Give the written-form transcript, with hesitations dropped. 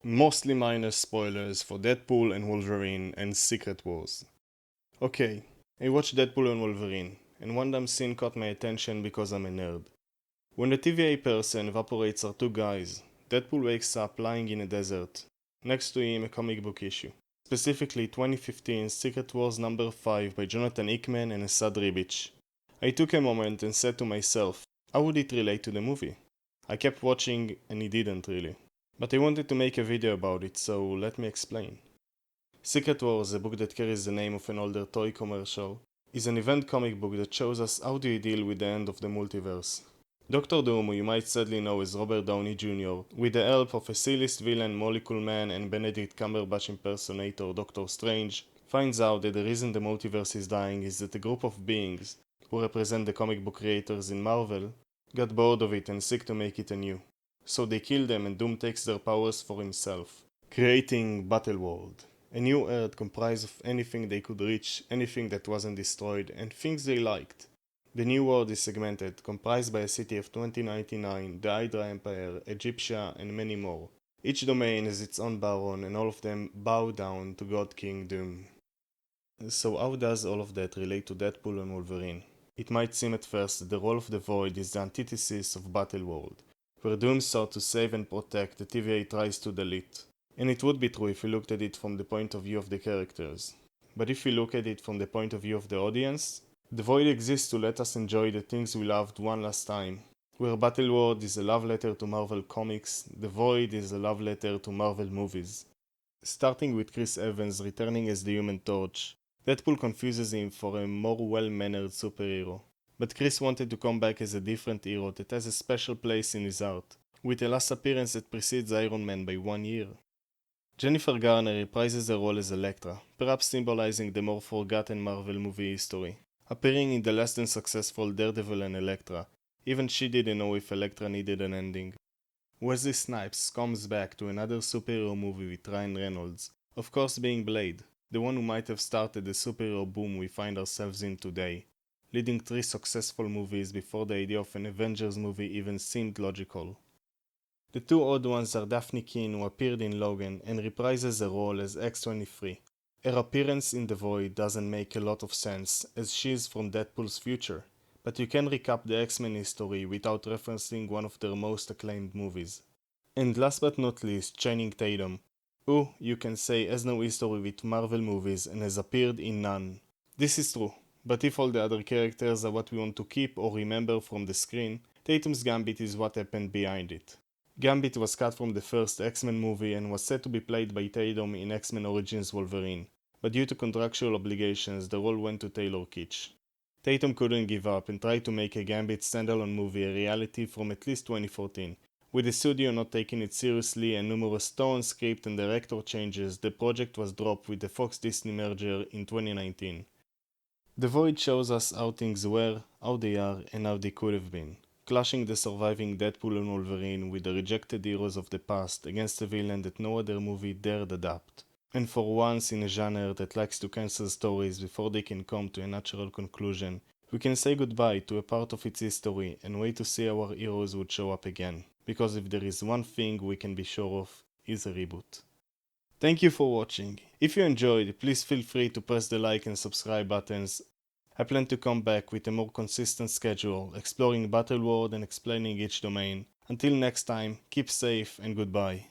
mostly minor spoilers for Deadpool and Wolverine and Secret Wars. Okay, I watched Deadpool and Wolverine, and one dumb scene caught my attention because I'm a nerd. When the TVA person evaporates are two guys, Deadpool wakes up lying in a desert. Next to him a comic book issue. Specifically 2015 Secret Wars number 5 by Jonathan Hickman and Asad Ribic. I took a moment and said to myself, how would it relate to the movie? I kept watching and it didn't really. But I wanted to make a video about it, so let me explain. Secret Wars, a book that carries the name of an older toy commercial, is an event comic book that shows us how do you deal with the end of the multiverse. Doctor Doom, who you might sadly know as Robert Downey Jr., with the help of a C-list villain Molecule Man and Benedict Cumberbatch impersonator Doctor Strange, finds out that the reason the multiverse is dying is that a group of beings, who represent the comic book creators in Marvel, got bored of it and seek to make it anew. So they kill them and Doom takes their powers for himself, creating Battleworld, a new Earth comprised of anything they could reach, anything that wasn't destroyed, and things they liked. The new world is segmented, comprised by a city of 2099, the Hydra Empire, Egyptia, and many more. Each domain has its own baron, and all of them bow down to God King Doom. So how does all of that relate to Deadpool and Wolverine? It might seem at first that the role of the Void is the antithesis of Battleworld, where Doom sought to save and protect, the TVA tries to delete. And it would be true if you looked at it from the point of view of the characters. But if you look at it from the point of view of the audience, the Void exists to let us enjoy the things we loved one last time. Where Battleworld is a love letter to Marvel Comics, the Void is a love letter to Marvel movies. Starting with Chris Evans returning as the Human Torch, Deadpool confuses him for a more well-mannered superhero. But Chris wanted to come back as a different hero that has a special place in his heart, with a last appearance that precedes Iron Man by 1 year. Jennifer Garner reprises her role as Elektra, perhaps symbolizing the more forgotten Marvel movie history. Appearing in the less than successful Daredevil and Elektra, even she didn't know if Elektra needed an ending. Wesley Snipes comes back to another superhero movie with Ryan Reynolds, of course being Blade, the one who might have started the superhero boom we find ourselves in today, leading 3 successful movies before the idea of an Avengers movie even seemed logical. The two odd ones are Daphne Keane, who appeared in Logan and reprises her role as X-23. Her appearance in The Void doesn't make a lot of sense, as she is from Deadpool's future, but you can recap the X-Men history without referencing one of their most acclaimed movies. And last but not least, Channing Tatum, who, you can say, has no history with Marvel movies and has appeared in none. This is true, but if all the other characters are what we want to keep or remember from the screen, Tatum's Gambit is what happened behind it. Gambit was cut from the first X-Men movie and was set to be played by Tatum in X-Men Origins Wolverine, but due to contractual obligations the role went to Taylor Kitsch. Tatum couldn't give up and tried to make a Gambit standalone movie a reality from at least 2014. With the studio not taking it seriously and numerous tone, script and director changes, the project was dropped with the Fox-Disney merger in 2019. The Void shows us how things were, how they are, and how they could have been, clashing the surviving Deadpool and Wolverine with the rejected heroes of the past against a villain that no other movie dared adapt. And for once in a genre that likes to cancel stories before they can come to a natural conclusion, we can say goodbye to a part of its history and wait to see our heroes would show up again, because if there is one thing we can be sure of, is a reboot. Thank you for watching. If you enjoyed, please feel free to press the like and subscribe buttons. I plan to come back with a more consistent schedule, exploring Battleworld and explaining each domain. Until next time, keep safe and goodbye.